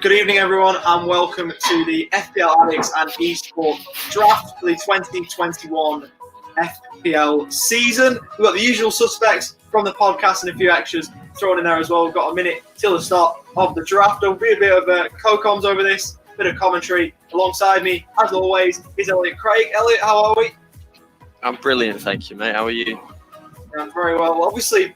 Good evening, everyone, and welcome to the FPL Addicts and Esports Draft for the 2021 FPL season. We've got the usual suspects from the podcast and a few extras thrown in there as well. We've got a minute till the start of the draft. There'll be a bit of co-coms over this, a bit of commentary. Alongside me, as always, is Elliot Craig. Elliot, how are we? I'm brilliant, thank you, mate. How are you? I'm very well. Well, obviously,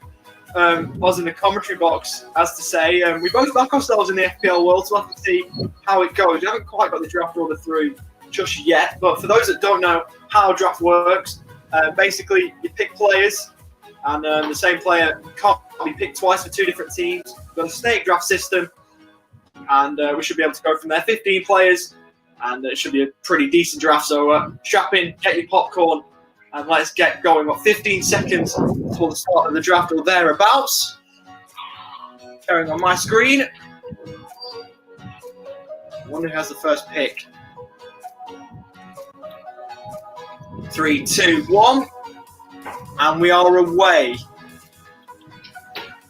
I was in the commentary box, as to say, we both back ourselves in the FPL world, so we'll have to see how it goes. We haven't quite got the draft order through just yet, but for those that don't know how draft works, basically you pick players, and the same player can't be picked twice for two different teams. We've got a snake draft system, and we should be able to go from there. 15 players, and it should be a pretty decent draft, so strap in, get your popcorn, and let's get going. What, 15 seconds before the start of the draft or thereabouts. Showing on my screen. I wonder who has the first pick. 3, 2, 1. And we are away.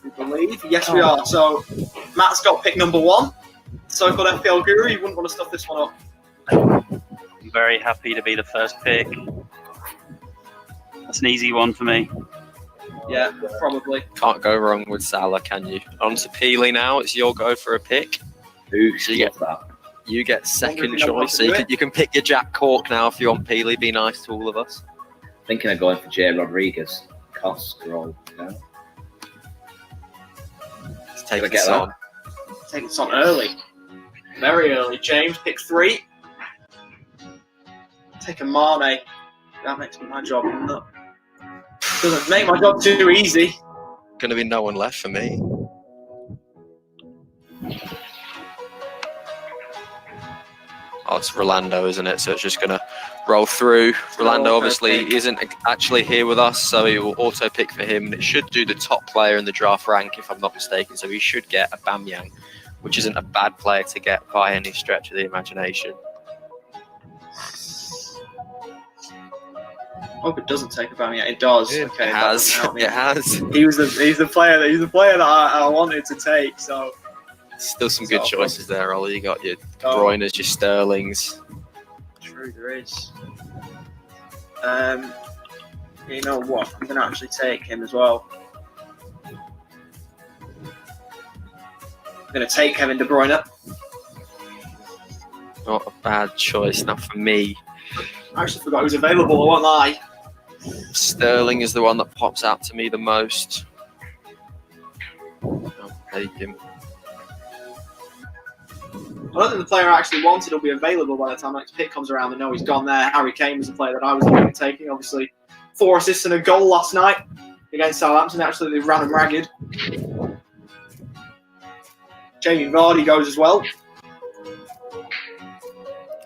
We believe. Yes, we are. So Matt's got pick number 1. So called FPL Guru, you wouldn't want to stuff this one up. I'm very happy to be the first pick. That's an easy one for me. Yeah, probably. Can't go wrong with Salah, can you? On to Peely now. It's your go for a pick. So you get second choice. So you can pick your Jack Cork now if you want Peely. Be nice to all of us. Thinking of going for Jay Rodriguez. Cost roll. No? Let's take this on. Take this on early. Very early. James, pick 3. Take a Mane. That makes my job doesn't make my job too easy. Going to be no one left for me. Oh, it's Rolando, isn't it? So it's just going to roll through. Rolando obviously isn't actually here with us, so it will auto pick for him, and it should do the top player in the draft rank, if I'm not mistaken. So he should get a Bamyang, which isn't a bad player to get by any stretch of the imagination. I hope it doesn't take a Bamyang. It does. Okay, it has. It has. He's the player that I wanted to take. So still some good choices there, Ollie. You got your De Bruyne's, your Sterlings. True, there is. You know what? I'm gonna actually take him as well. I'm gonna take Kevin De Bruyne. Not a bad choice. Now for me, I actually forgot he was available. I won't lie. Sterling is the one that pops out to me the most. I'll take him. I don't think the player I actually wanted will be available by the time next pick comes around. I know he's gone there. Harry Kane was the player that I was looking at taking. Obviously, 4 assists and a goal last night against Southampton. Actually, they ran him ragged. Jamie Vardy goes as well.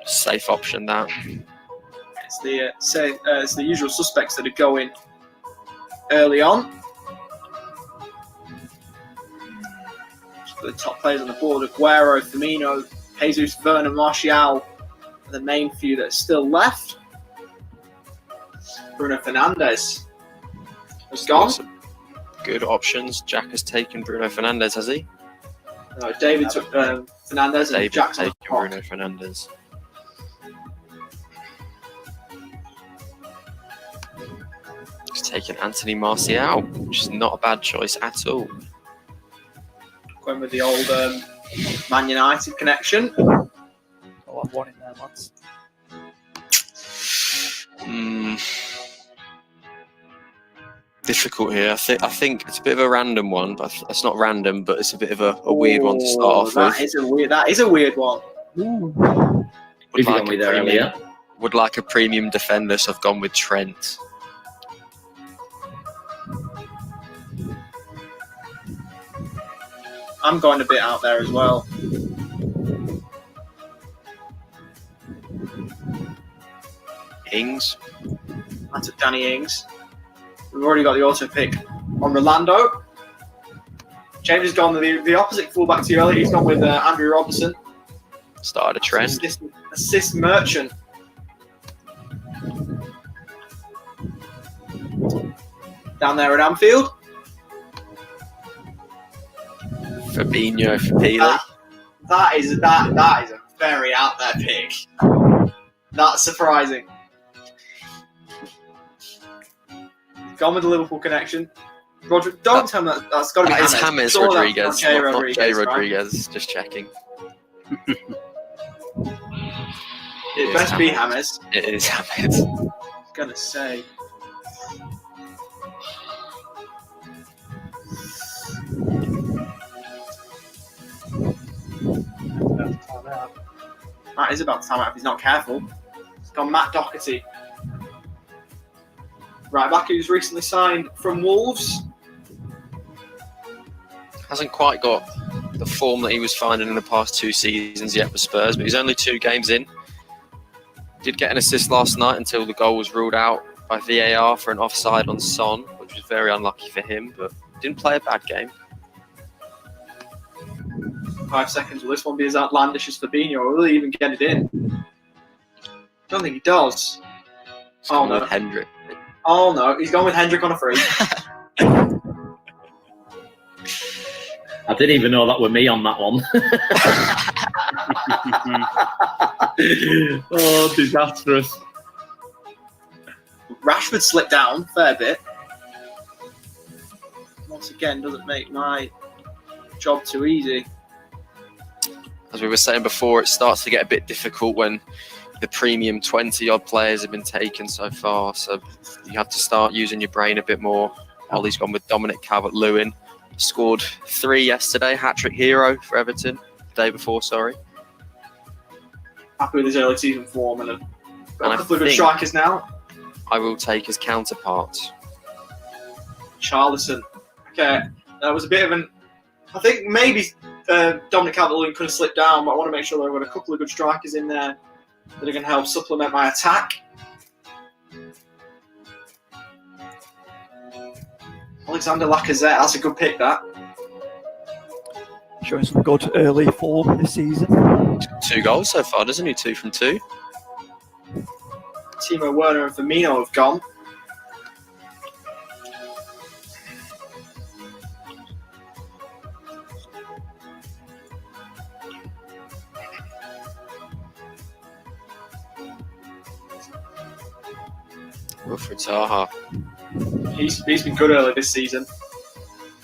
Safe option, that. It's the usual suspects that are going early on. The top players on the board: Aguero, Firmino, Jesus, Werner, Martial are the main few that are still left. Bruno Fernandes has gone. Good options. Jack has taken Bruno Fernandes, has he? No, David took Fernandes and Jack's taken Bruno Fernandes. He's taken Anthony Martial, which is not a bad choice at all. Going with the old Man United connection. I'll have one in there once. Difficult here. I think it's a bit of a random one, but it's not random, but it's a bit of a weird one to start off with. That is a weird one. Would like a premium defender, so I've gone with Trent. I'm going a bit out there as well. Ings. I took Danny Ings. We've already got the auto pick on Rolando. James has gone the opposite fullback to you earlier. He's gone with Andrew Robertson. Started a trend. Assist merchant. Down there at Anfield. Fabinho for Peely. That is a very out there pick. That's surprising. Gone with the Liverpool connection. Roger, don't tell me that's got to be That is James. James Sure, Rodriguez, that's not not Jay right? Rodriguez. Just checking. It best be James. It is James. I was gonna say. Matt is about to time out if he's not careful. It's gone Matt Doherty. Right back who's recently signed from Wolves. Hasn't quite got the form that he was finding in the past 2 seasons yet for Spurs, but he's only 2 games in. Did get an assist last night until the goal was ruled out by VAR for an offside on Son, which was very unlucky for him, but didn't play a bad game. 5 seconds. Will this one be as outlandish as Fabinho, or will he even get it in? Don't think he does. Oh no. Hendrick. Oh no, he's gone with Hendrick on a free. I didn't even know that were me on that one. Oh, disastrous. Rashford slipped down a fair bit. Once again, doesn't make my job too easy. As we were saying before, it starts to get a bit difficult when the premium 20-odd players have been taken so far, so you have to start using your brain a bit more. Ollie's gone with Dominic Calvert-Lewin. Scored 3 yesterday, hat-trick hero for Everton, the day before, sorry. Happy with his early season form and a And I couple of good think- strikers now. I will take his counterparts. Charlison. Okay, that was a bit of an... I think maybe Dominic Calvert-Lewin could have slipped down, but I want to make sure that I've got a couple of good strikers in there that are going to help supplement my attack. Alexander Lacazette, that's a good pick, that. Showing some good early form this season. 2 goals so far, doesn't he? 2 from 2. Timo Werner and Firmino have gone. Wilfried Zaha. He's been good early this season.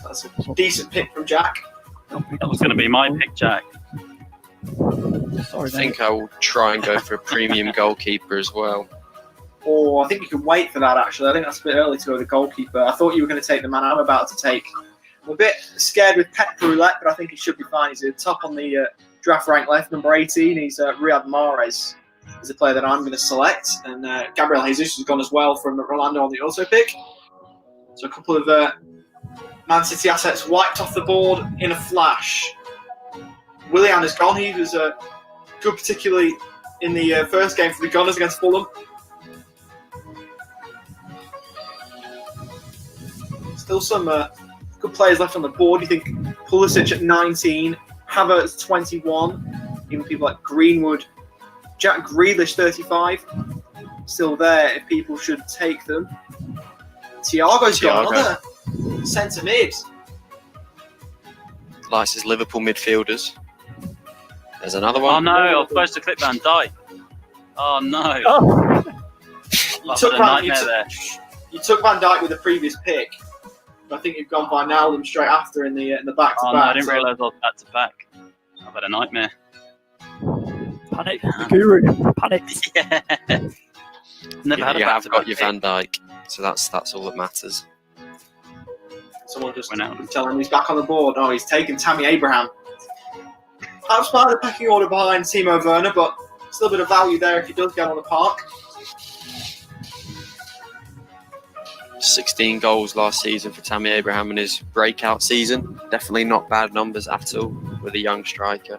That's a decent pick from Jack. That was going to be my pick, Jack. Sorry, I think I will try and go for a premium goalkeeper as well. Or I think you can wait for that, actually. I think that's a bit early to go with the goalkeeper. I thought you were going to take the man I'm about to take. I'm a bit scared with Pep Roulette, but I think he should be fine. He's at the top on the draft rank left, number 18. He's Riyad Mahrez is a player that I'm going to select. And Gabriel Jesus has gone as well from Rolando on the auto pick. So a couple of Man City assets wiped off the board in a flash. Willian has gone. He was good, particularly in the first game for the Gunners against Fulham. Still some good players left on the board. You think Pulisic at 19, Havertz 21, even people like Greenwood, Jack Grealish 35, still there if people should take them. Thiago's got another centre mid. Likes his Liverpool midfielders. There's another Oh one. no, I was supposed to click Van Dijk. Oh no. Oh, You took, a Van, nightmare there. you took Van Dijk with the previous pick. I think you've gone Wijnaldum straight after in the back to Oh back. no, I didn't realise I was back to back. I've had a nightmare. panic. The guru. Panic. Yeah. Never had a You have back-to-back got your pick. Van Dijk, so that's all that matters. Someone just Went out. tell him he's back on the board. Oh, he's taken Tammy Abraham. Perhaps part of the pecking order behind Timo Werner, but still a bit of value there if he does get on the park. 16 goals last season for Tammy Abraham in his breakout season. Definitely not bad numbers at all with a young striker.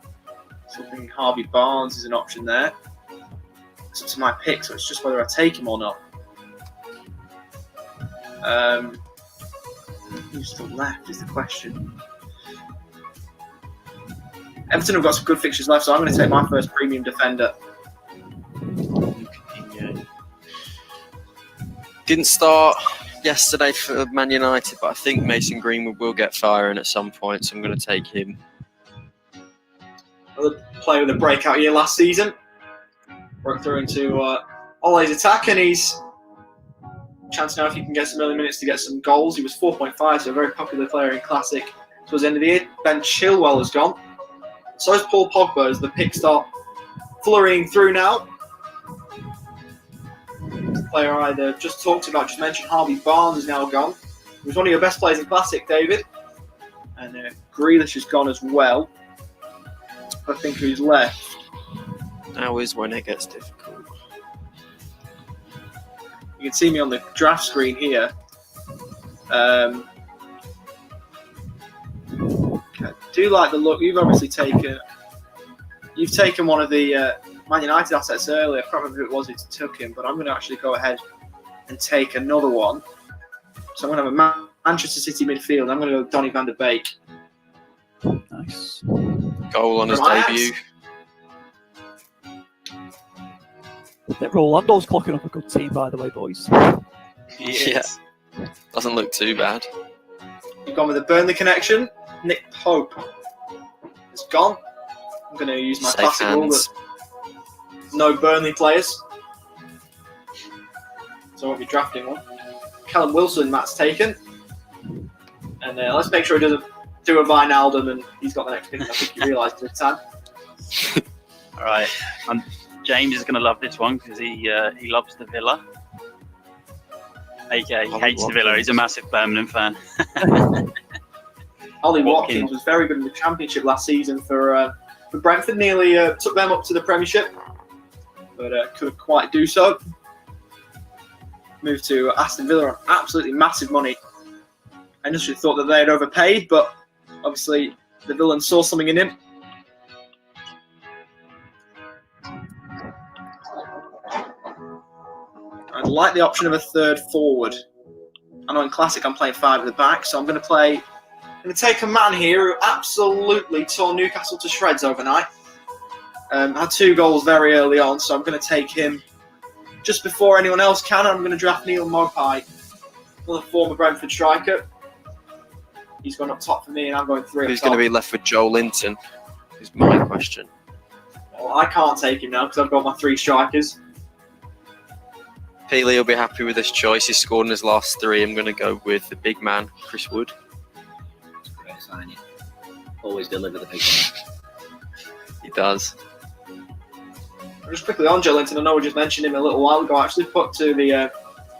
Something Harvey Barnes is an option there. It's up to my pick, so it's just whether I take him or not. Who's still left is the question. Everton have got some good fixtures left, so I'm going to take my first premium defender. Didn't start yesterday for Man United, but I think Mason Greenwood will get firing at some point, so I'm going to take him. Another player with a breakout year last season. Broke through into Ole's attack, and he's chance now if he can get some early minutes to get some goals. He was 4.5, so a very popular player in Classic towards the end of the year. Ben Chilwell has gone. So is Paul Pogba as the picks start flurrying through now. The player I just talked about, just mentioned, Harvey Barnes is now gone. He was one of your best players in Classic, David. And Grealish has gone as well. I think who's left. Now is when it gets difficult. You can see me on the draft screen here. I do like the look. You've obviously taken one of the Man United assets earlier. I can't remember who it was who took him, but I'm going to actually go ahead and take another one. So I'm going to have a Manchester City midfield. I'm going to go Donny van der Beek. Nice. Goal on his debut. Rolando's clocking up a good team, by the way, boys. Yeah. Doesn't look too bad. You've gone with the Burnley connection. Nick Pope is gone. I'm going to use my Safe classic rule hands. that no Burnley players. So I won't be drafting one. Callum Wilson, Matt's taken. And let's make sure he doesn't do a Wijnaldum and he's got the next pick. I think he realised at the time. All right. James is going to love this one because he loves the Villa. AKA he hates the Villa. He's a massive Birmingham fan. Ollie Watkins was very good in the Championship last season for Brentford. Nearly took them up to the Premiership, but couldn't quite do so. Moved to Aston Villa on absolutely massive money. I initially thought that they had overpaid, but obviously the villain saw something in him. I'd like the option of a third forward. I know in Classic I'm playing 5 at the back, so I'm going to take a man here who absolutely tore Newcastle to shreds overnight. Had 2 goals very early on, so I'm going to take him just before anyone else can. I'm going to draft Neil Maupay, another former Brentford striker. He's gone up top for me, and I'm going 3 Who's up top. going to be left with Joe Linton? Is my question. Well, I can't take him now because I've got my 3 strikers. Peely will be happy with this choice. He's scored in his last 3. I'm going to go with the big man, Chris Wood. Great signing. Always deliver the big one. He does. Just quickly on Joe Linton, I know we just mentioned him a little while ago. I actually put to the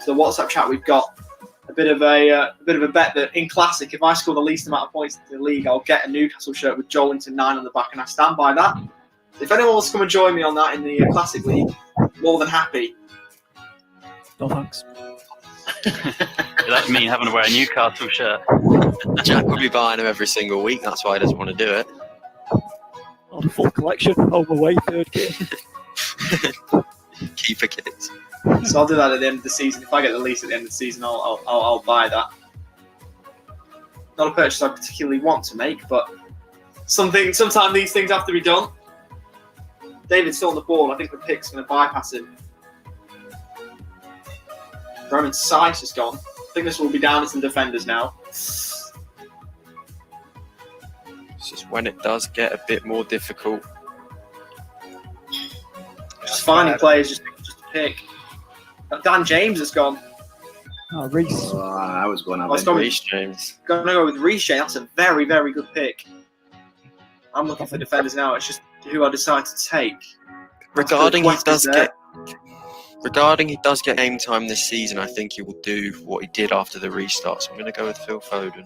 WhatsApp chat we've got a bit of a bet that in Classic, if I score the least amount of points in the league, I'll get a Newcastle shirt with Joe Linton 9 on the back, and I stand by that. If anyone wants to come and join me on that in the Classic League, more than happy. No thanks. That's me having to wear a Newcastle shirt. Jack will be buying him every single week. That's why he doesn't want to do it. Oh, the full collection. Home away, 3rd game. Keeper kits. So I'll do that at the end of the season. If I get the lease at the end of the season, I'll buy that. Not a purchase I particularly want to make, but sometimes these things have to be done. David's still on the ball. I think the pick's going to bypass him. Roman Saiss is gone. I think this will be down to some defenders now. This is when it does get a bit more difficult. Just finding players just to pick. Dan James has gone. Oh, Reece. I was going to Let's have go Reece James. Going to go with Reece James. That's a very, very good pick. I'm looking for defenders now. It's just who I decide to take. Regarding he does get game time this season, I think he will do what he did after the restart. So I'm going to go with Phil Foden.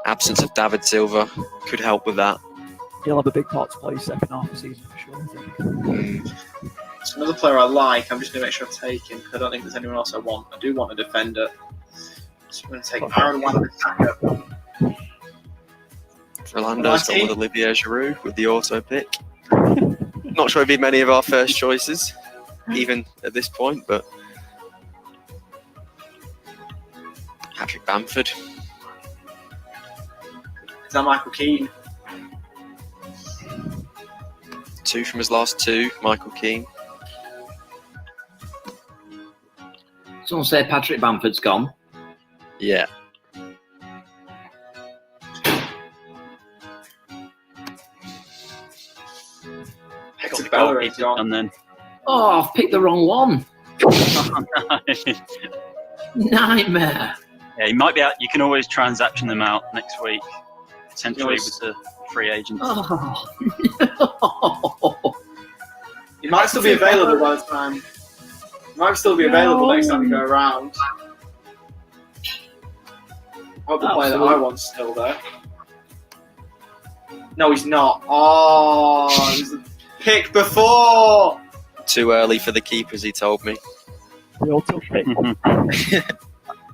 Absence of David Silva could help with that. He'll have a big part to play second half of the season for sure, I think. It's another player I like. I'm just going to make sure I take him because I don't think there's anyone else I want. I do want a defender. So I'm going to take Aaron Wan-Bissaka. Rolando's gone with Olivier Giroud with the auto pick. Not sure it'd be many of our first choices, even at this point, but Patrick Bamford. Is that Michael Keane? 2 from his last 2, Michael Keane. Someone say Patrick Bamford's gone. Yeah. What's the Bellerin's goalkeeper done gone. then? Oh, I've picked the wrong one. Oh, no. Nightmare. Yeah, he might be out. You can always transaction them out next week, potentially Nice. with the free agents. Oh, no. He might still be available by the time. He might still be available next time we go around. I hope the player that I want's still there. No, he's not. Oh, it was the pick before. Too early for the keepers, he told me. The auto pick.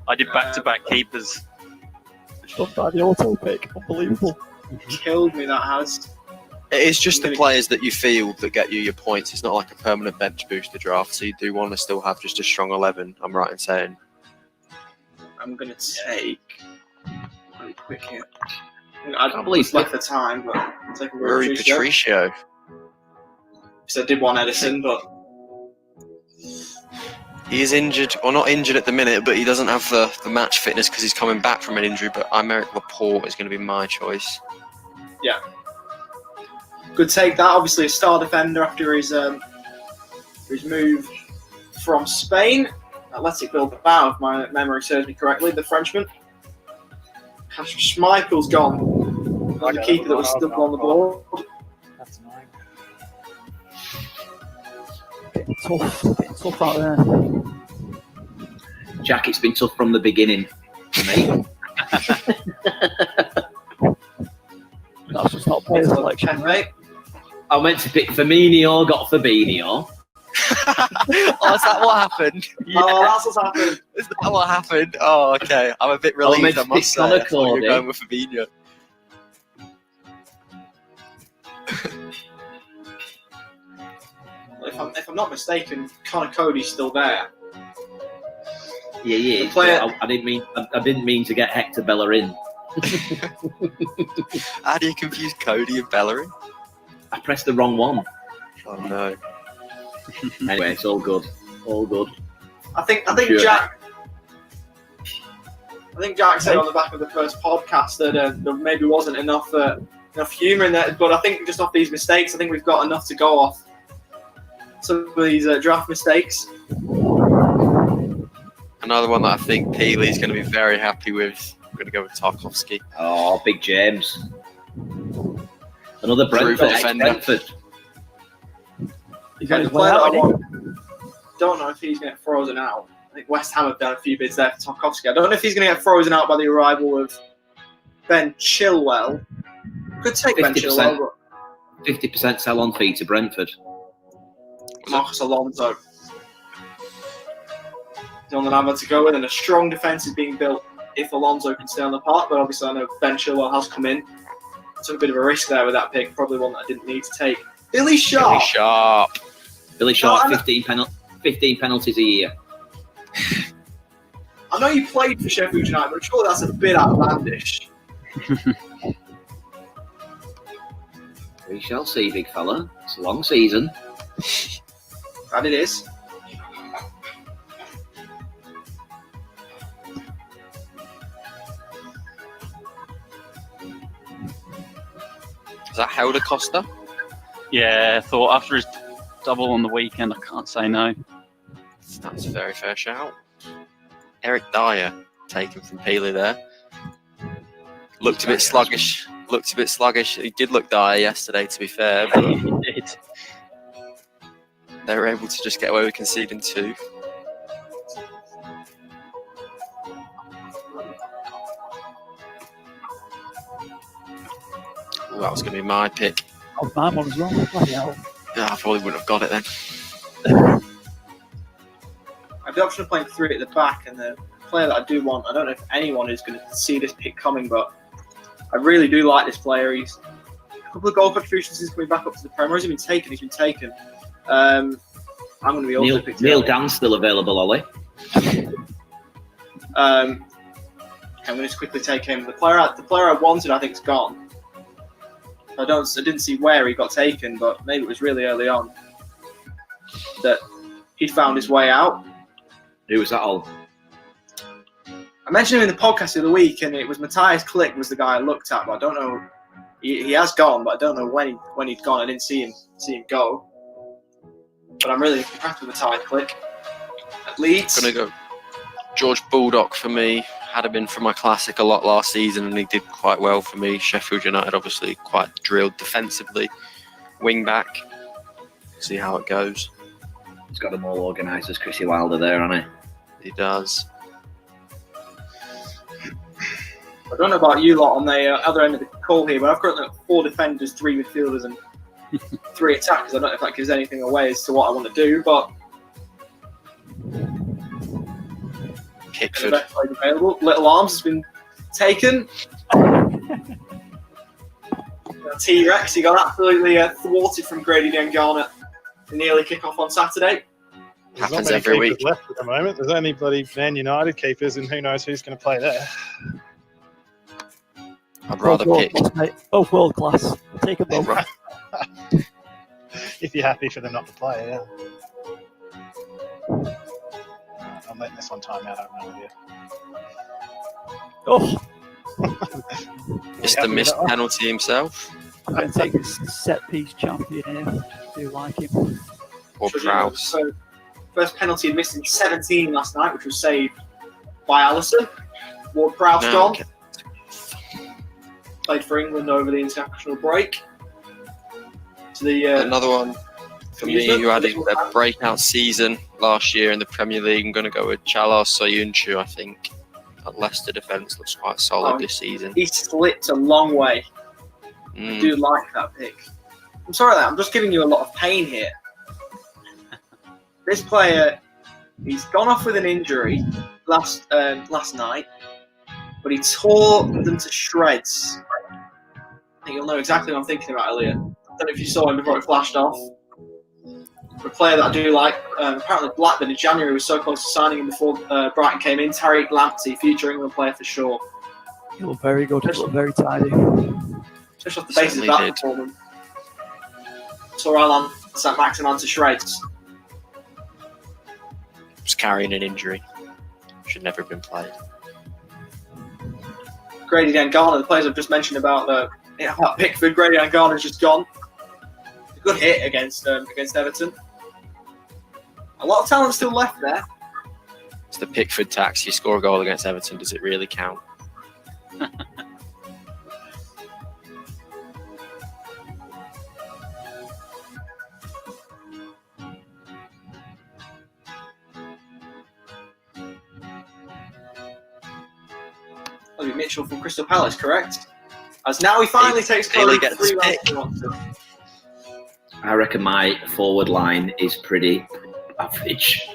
I did back-to-back keepers. Done by the auto pick. Unbelievable. Killed me, that has. It is just the players that you field that get you your points. It's not like a permanent bench booster draft, so you do want to still have just a strong 11, I'm right in saying. I'm going to take. Really quick here. I can't believe left the time, but I'll take a Rui Patricio. So I did want Edison, but He is injured, or not injured at the minute, but he doesn't have the match fitness because he's coming back from an injury. But Aymeric Laporte is going to be my choice. yeah. Good take that. Obviously, a star defender after his move from Spain. Athletic Bilbao, if my memory serves me correctly, the Frenchman. Kasper Schmeichel's gone. The keeper that was still on the board. That's annoying. Getting tough out there. Jack, it's been tough from the beginning for me. That's just not player selection. Mate. I meant to pick Firmino, got Fabinho. Oh, is that what happened? Oh, that's what's happened. Is that what happened? Oh, okay. I'm a bit meant relieved, to I must pick say. I thought you were Connor going with Fabinho. If I'm not mistaken, Connor Cody's still there. Yeah, yeah. The player- I didn't mean to get Hector Bellerin. How do you confuse Cody and Bellerin? I pressed the wrong one. Oh, no. Anyway, it's all good. All good. I think Sure. Jack. I think Jack said on the back of the first podcast that there maybe wasn't enough humour in there, but I think just off these mistakes, I think we've got enough to go off. Some of these draft mistakes. Another one that I think Peely's going to be very happy with. I'm going to go with Tarkovsky. Oh, Big James. Another Brentford. defender. Brentford. You got The his way player that I out, want, don't know if he's going to get frozen out. I think West Ham have done a few bids there for Tarkovsky. I don't know if he's going to get frozen out by the arrival of Ben Chilwell. Could take Ben 50%. Chilwell, 50% sell-on fee to Brentford. but Marcos Alonso. The one that I'm about to go with, and a strong defence is being built if Alonso can stay on the park. But obviously, I know Ben Chilwell has come in. Took a bit of a risk there with that pick. Probably one that I didn't need to take. Billy Sharp. Billy Sharp. Billy Sharp, No, 15 penalties a year. I know you played for Sheffield United, but I'm sure that's a bit outlandish. We shall see, big fella. It's a long season. And it is. Is that Helder Costa? Yeah, I thought after his double on the weekend, I can't say no. That's a very fair shout. Eric Dyer, taken from Peely there. Looked a bit sluggish. He did look dire yesterday, to be fair, but He did. they were able to just get away with conceding 2. Ooh, that was going to be my pick. Oh, my one as well. Bloody hell. Yeah, I probably wouldn't have got it then. I have the option of playing 3 at the back, and the player that I do want, I don't know if anyone is going to see this pick coming, but I really do like this player. He's a couple of goal contributions since coming back up to the Premier. He's been taken. I'm going to be also picked. Neil Dan's still available, Ollie. I'm going to just quickly take him. The player I wanted, I think, is gone. I didn't see where he got taken, but maybe it was really early on that he found his way out. Who was that, all? I mentioned him in the podcast the other week, and it was Matthias Klick was the guy I looked at, but I don't know. He has gone, but I don't know when he'd gone. I didn't see him go. but I'm really happy with how I click. At Leeds. Gonna go George Baldock for me. Had him in for my classic a lot last season, and he did quite well for me. Sheffield United obviously quite drilled defensively. Wing back. See how it goes. He's got them all organised as Chrissy Wilder there, hasn't He does. I don't know about you lot on the other end of the call here, but I've currently got 4 defenders, 3 midfielders, and 3 attackers. I don't know if that gives anything away as to what I want to do, but Pickford. the best player available. Little Arms has been taken. T-Rex, he got absolutely thwarted from Grady Diangana in the early kick-off on Saturday. There's Happens not many every keepers week. left at the moment. There's anybody Man United keepers, and who knows who's going to play there. I'd rather Both pick. world class, mate. Both world class. Take them both. If you're happy for them not to play, yeah. I'm letting this one time out. I don't know. Oh, Mr. Missed penalty himself. I'm going to take this set piece champion here. Do like him. Or Prowse. So, first penalty missed in 17 last night, which was saved by Alisson. Ward-Prowse No, gone. okay. Played for England over the international break. To the Another one for me who had a breakout season last year in the Premier League. I'm going to go with Chalos Soyuncu, I think. That Leicester defence looks quite solid this season. he slipped a long way. I Mm. do like that pick. I'm sorry that I'm just giving you a lot of pain here. This player, he's gone off with an injury last night, but he tore them to shreds. I think you'll know exactly what I'm thinking about, Elliot. I don't know if you saw him before it flashed off. A player that I do like. Apparently Blackburn in January was so close to signing him before Brighton came in. Tariq Lamptey, future England player for sure. He looked very good. He looked very tidy. Just off the basis of Certainly that did. performance. Saw Alan St. Maximan to shreds. Was carrying an injury. Should never have been played. Grady Diangana, the players I've just mentioned about Pickford, Grady Diangana's just gone. A good hit against Everton. A lot of talent still left there. It's the Pickford tax. You score a goal against Everton, does it really count? That'll be Mitchell from Crystal Palace, correct? As now he finally takes Bailey Cody gets 3 rounds picked. to answer. I reckon my forward line is pretty average.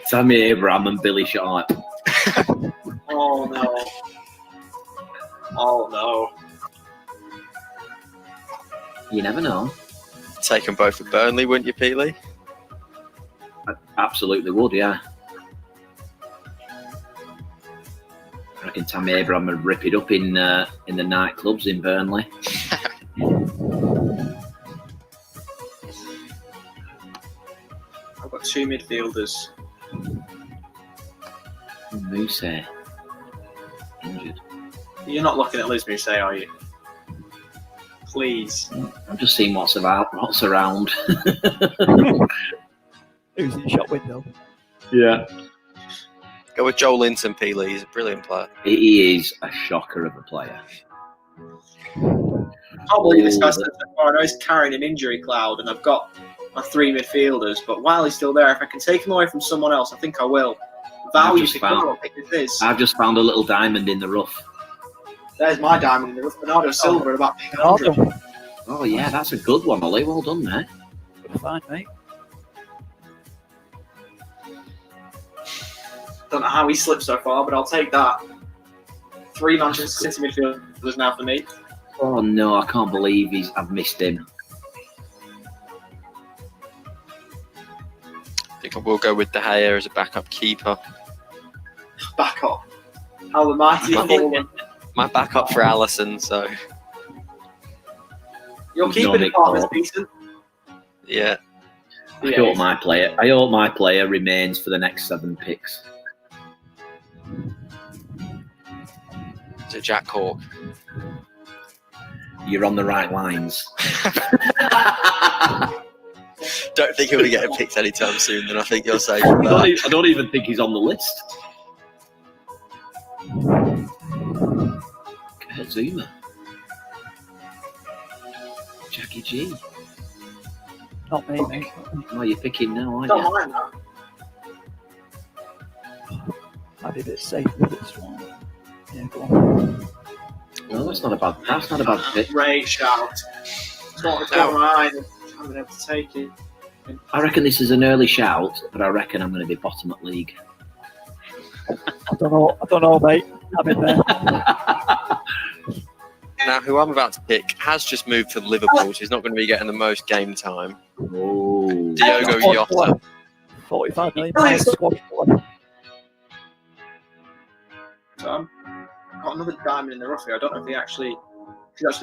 Tammy Abraham and Billy Sharp. Oh no. Oh no. You never know. Take them both at Burnley, wouldn't you, Peely? I absolutely would, yeah. I reckon Tammy Abraham would rip it up in the nightclubs in Burnley. I've got 2 midfielders. Moose injured. You're not looking at Liz Mousset, are you? Please. I'm just seeing what's around. Who's in the shop window? Yeah. Go with Joel Linton, Peely. He's a brilliant player. He is a shocker of a player. I can't believe this guy's so far. I know he's carrying an injury cloud, and I've got my 3 midfielders. But while he's still there, if I can take him away from someone else, I think I will. Value just to found- cover what pick this is. I've just found a little diamond in the rough. There's my diamond in the rough. Bernardo Silva at about 100. Ronaldo. Oh yeah, that's a good one, Ollie. Well done, mate. Fine, mate. Don't know how he slipped so far, but I'll take that. 3 Manchester City midfielders now for me. Oh no, I can't believe I've missed him. I think I will go with De Gea as a backup keeper. Back up. How the mighty have fallen. My backup for Alisson, so Your keeper Dominic department's Paul. decent. yeah. I Yeah, hope my player remains for the next 7 picks. Is it Jack Cork? You're on the right lines. don't think he'll be getting picked anytime soon. Then I think you're safe. I don't even think he's on the list. Zuma. Jackie G. Not me, mate. Oh, you're picking now, aren't Don't you? mind that. I'd be a bit safe with this one. Yeah, go on. No, that's not a bad pick. Great shout. It's not right. I'm going to have to take it. I reckon this is an early shout, but I reckon I'm going to be bottom at league. I don't know, mate. I'm in there. Now, who I'm about to pick has just moved to Liverpool, so he's not going to be getting the most game time. Oh. Diogo Jota. 45 million pounds squad. So I've got another diamond in the rough here. I don't know if he's actually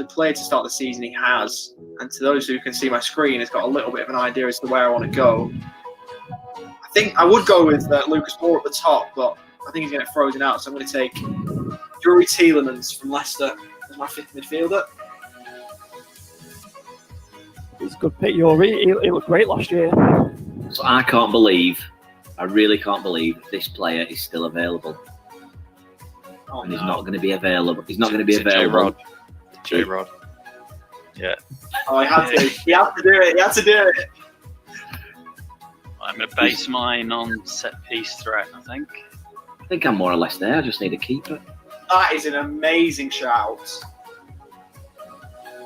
played to start the season. He has. And to those who can see my screen, it's got a little bit of an idea as to where I want to go. I think I would go with Lucas Moore at the top, but I think he's going to get frozen out. So I'm going to take Yuri Tielemans from Leicester as my fifth midfielder. It's a good pick, Yuri. He looked great last year. So I really can't believe this player is still available. Oh, And he's no. not going to be available. He's not going to be Is it available. J-Rod. Yeah. Oh, he had to. He had to do it. He had to do it. I'm going to base mine on set-piece threat, I think. I think I'm more or less there. I just need a keeper. That is an amazing shout.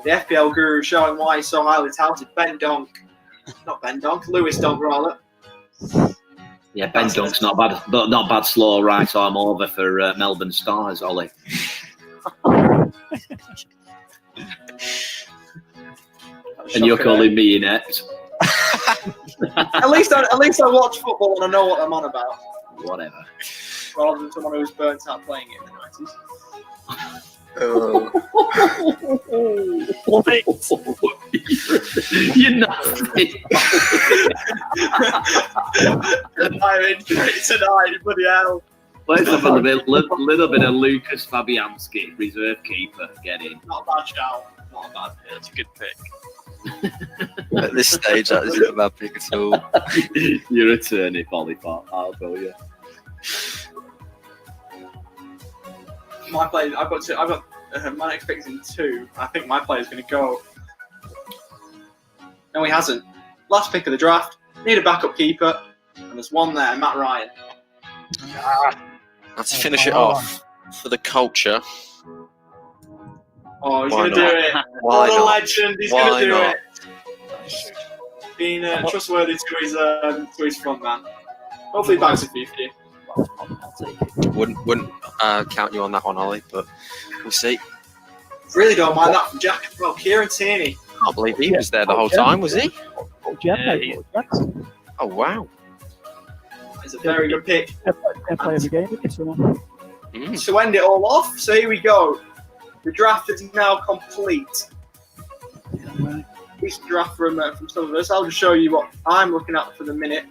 The FPL guru showing why he's so highly touted. Ben Donk. Not Ben Donk. Lewis Donk, rather. Yeah, Ben Dunk's not bad, but not bad slow right arm over for Melbourne Stars, Ollie. And you're calling me inept. At least I watch football and I know what I'm on about. Whatever. Rather than someone who's burnt out playing it in the 90s. Love it. You're nasty. I'm into it tonight, bloody hell. Let's have a little bit of Lucas Fabianski, reserve keeper. Get in. Not a bad shout. Not a bad Yeah, it's a good pick. At this stage, that isn't a bad pick at all. You're a turnip, Ollie. I'll tell you. My play, I've got Man expecting 2. I think my player's going to go. No, he hasn't. Last pick of the draft. Need a backup keeper. And there's one there, Matt Ryan. Now to finish it off for the culture. Oh, he's Why going to do not? it. Why What a not? legend. He's Why going to do not? it. Being trustworthy to his front man. Hopefully he bags a few for you. I'll take it. Wouldn't count you on that one, Ollie, but we'll see. Really don't mind that from Jack as well. Kieran Tierney. Can't believe he was there the whole time, was he? Oh, Jem, Yeah, mate. Jackson. Oh wow. It's a very good pick. They play every game with this one. Mm. To end it all off, so here we go. The draft is now complete. Yeah, right. This draft from some of us. I'll just show you what I'm looking at for the minute.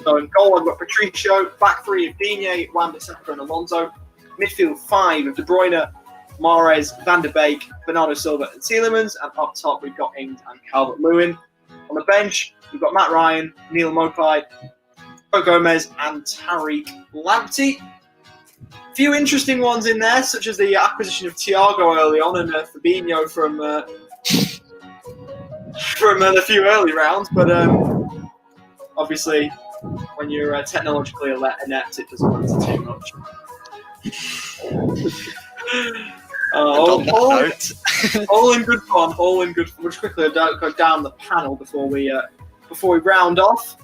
So in goal, I've got Patricio. Back 3 of Digne, Wan-Bissaka and Alonso. Midfield 5 of De Bruyne, Mahrez, Van der Beek, Bernardo Silva and Tielemans. And up top, we've got Ings and Calvert-Lewin. On the bench, we've got Matt Ryan, Neil Mopai, Joe Gomez and Tariq Lamptey. A few interesting ones in there, such as the acquisition of Thiago early on and Fabinho from the few early rounds. But obviously, when you're technologically inept, it doesn't matter too much. All in good fun. All in good fun. We'll just quickly go down the panel before we round off.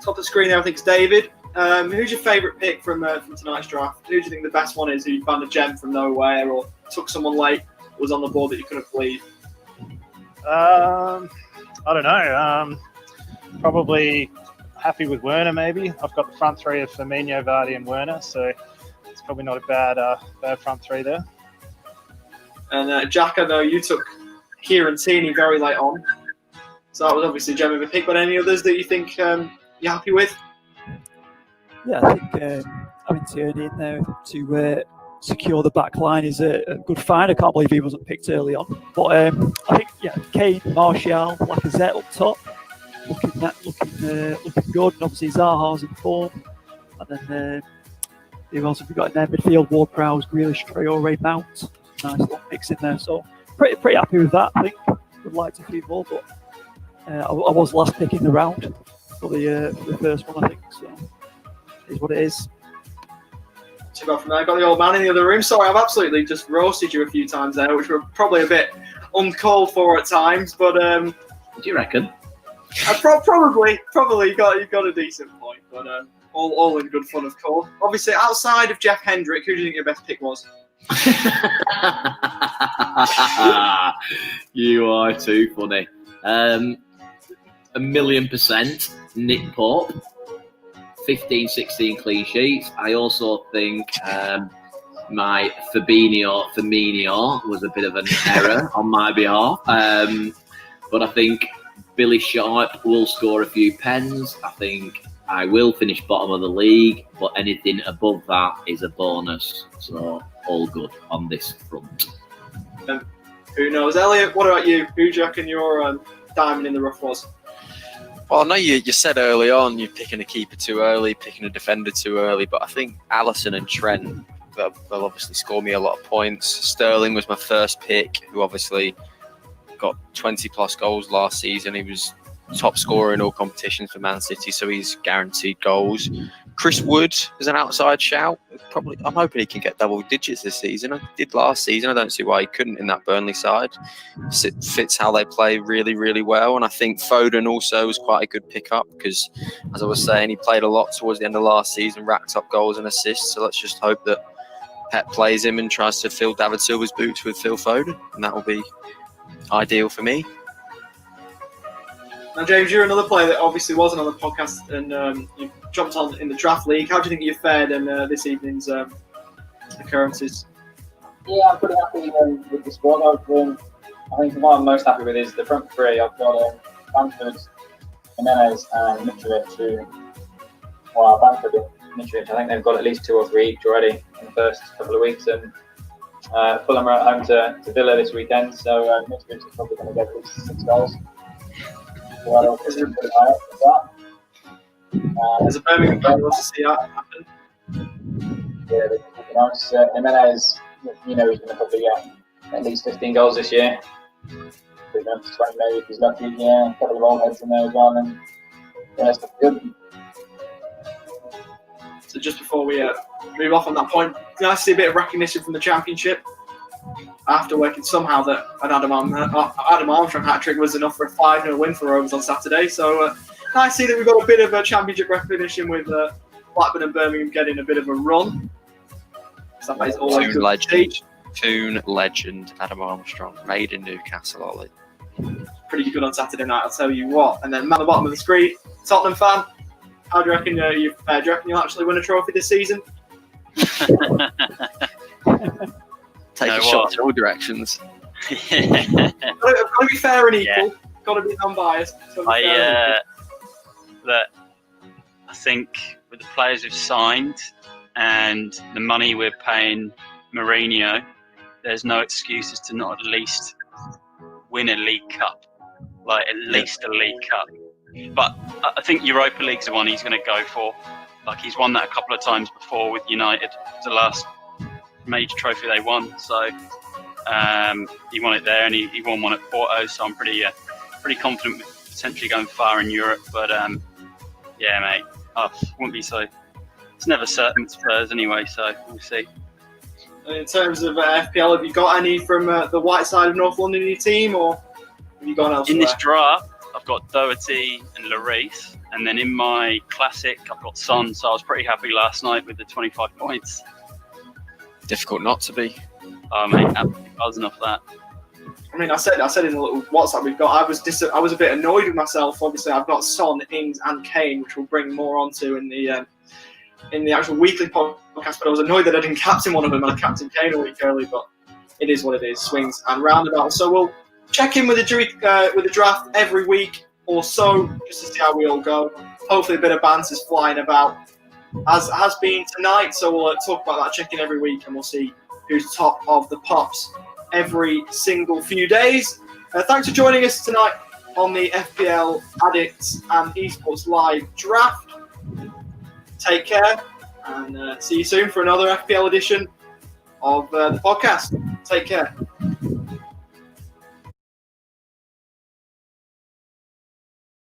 Top of the screen there, I think it's David. Who's your favourite pick from tonight's draft? Who do you think the best one is? Who you found a gem from nowhere, or took someone late, was on the board that you couldn't believe? I don't know. Probably happy with Werner, maybe. I've got the front 3 of Firmino, Vardy and Werner, so it's probably not a bad front 3 there. And Jack, I know you took Kieran Tierney very late on. So that was obviously a gem of a pick. But any others that you think you're happy with? Yeah, I think having Tierney in there to secure the back line is a good find. I can't believe he wasn't picked early on. But I think, Kane, Martial, Lacazette up top, looking good. And obviously Zaha's in form. And then who else have we got in there? Midfield, Ward-Prowse, Grealish, Traore, Mount. Nice little mix in there. So pretty happy with that, I think. Would like to see more, but I was last pick in the round for the first one, I think. So it is what it is. To go from there, got the old man in the other room. Sorry, I've absolutely just roasted you a few times there, which were probably a bit uncalled for at times. But Do you reckon? I probably you've got a decent point. But all in good fun, of course. Obviously, outside of Jeff Hendrick, who do you think your best pick was? You are too funny. 1,000,000% Nick Pope. 15-16 clean sheets. I also think my Firmino was a bit of an error on my behalf. But I think Billy Sharp will score a few pens. I think I will finish bottom of the league, but anything above that is a bonus. So all good on this front. Who knows? Elliot, what about you? Who do you reckon your diamond in the rough was? Well, I know you said early on you're picking a keeper too early, picking a defender too early, but I think Alisson and Trent will obviously score me a lot of points. Sterling was my first pick, who obviously got 20-plus goals last season. He was top scorer in all competitions for Man City, so he's guaranteed goals. Chris Wood is an outside shout. I'm hoping he can get double digits this season. I did last season. I don't see why he couldn't in that Burnley side. It fits how they play really, really well. And I think Foden also was quite a good pickup because, as I was saying, he played a lot towards the end of last season, racked up goals and assists. So let's just hope that Pep plays him and tries to fill David Silva's boots with Phil Foden. And that will be ideal for me. Now, James, you're another player that obviously wasn't on the podcast and you jumped on in the draft league. How do you think you fared in this evening's occurrences? Yeah, I'm pretty happy with the squad. I think what I'm most happy with is the front three. I've got Bamford, Jimenez, and Mitrovic. Bamford and Mitrovic, I think they've got at least 2 or 3 each already in the first couple of weeks. And Fulham are at home to Villa this weekend, so Mitrovic is probably going to get at least 6 goals. There's a Birmingham fan who wants to see that happen. Yeah, nice. Jimenez, he's going to probably get at least 15 goals this year. We're going to 20 maybe if he's lucky. Yeah, a couple of old heads in there as well. And yeah, it's good. So just before we move off on that point, nice to see a bit of recognition from the Championship. After working somehow that an Adam Armstrong hat-trick was enough for a 5-0 win for Rovers on Saturday. So nice to see that we've got a bit of a Championship recognition with Blackburn and Birmingham getting a bit of a run. So that is always good. Toon legend Adam Armstrong, made in Newcastle, Ollie. Pretty good on Saturday night, I'll tell you what. And then man at the bottom of the screen, Tottenham fan. How do you reckon you've fared? Do you reckon you'll actually win a trophy this season? Take a shot in all directions. Got to be fair and equal. Yeah. Got to be unbiased. I think with the players we've signed and the money we're paying Mourinho, there's no excuses to not at least win a League Cup. Like, at least a League Cup. But I think Europa League's the one he's going to go for. Like, he's won that a couple of times before with United. It was the last major trophy they won. So he won it there, and he won one at Porto. So I'm pretty confident with potentially going far in Europe. But yeah, mate, I wouldn't be so. It's never certain with Spurs anyway, so we'll see. In terms of FPL, have you got any from the white side of North London in your team, or have you gone elsewhere? In this draft, I've got Doherty and Lloris, and then in my classic, I've got Son. So I was pretty happy last night with the 25 points. Difficult not to be. Oh, mate, absolutely buzzing off that. I mean, I said in the little WhatsApp we've got, I was a bit annoyed with myself. Obviously, I've got Son, Ings, and Kane, which we'll bring more onto in the actual weekly podcast. But I was annoyed that I didn't captain one of them, and I captained Kane a week early. But it is what it is, swings and roundabouts. So we'll check in with the draft every week or so, just to see how we all go. Hopefully, a bit of banter's flying about. as has been tonight. So we'll talk about that, check in every week, and we'll see who's top of the pops every single few days. Thanks for joining us tonight on the FPL Addicts and Esports Live Draft. Take care, and see you soon for another FPL edition of the podcast. Take care.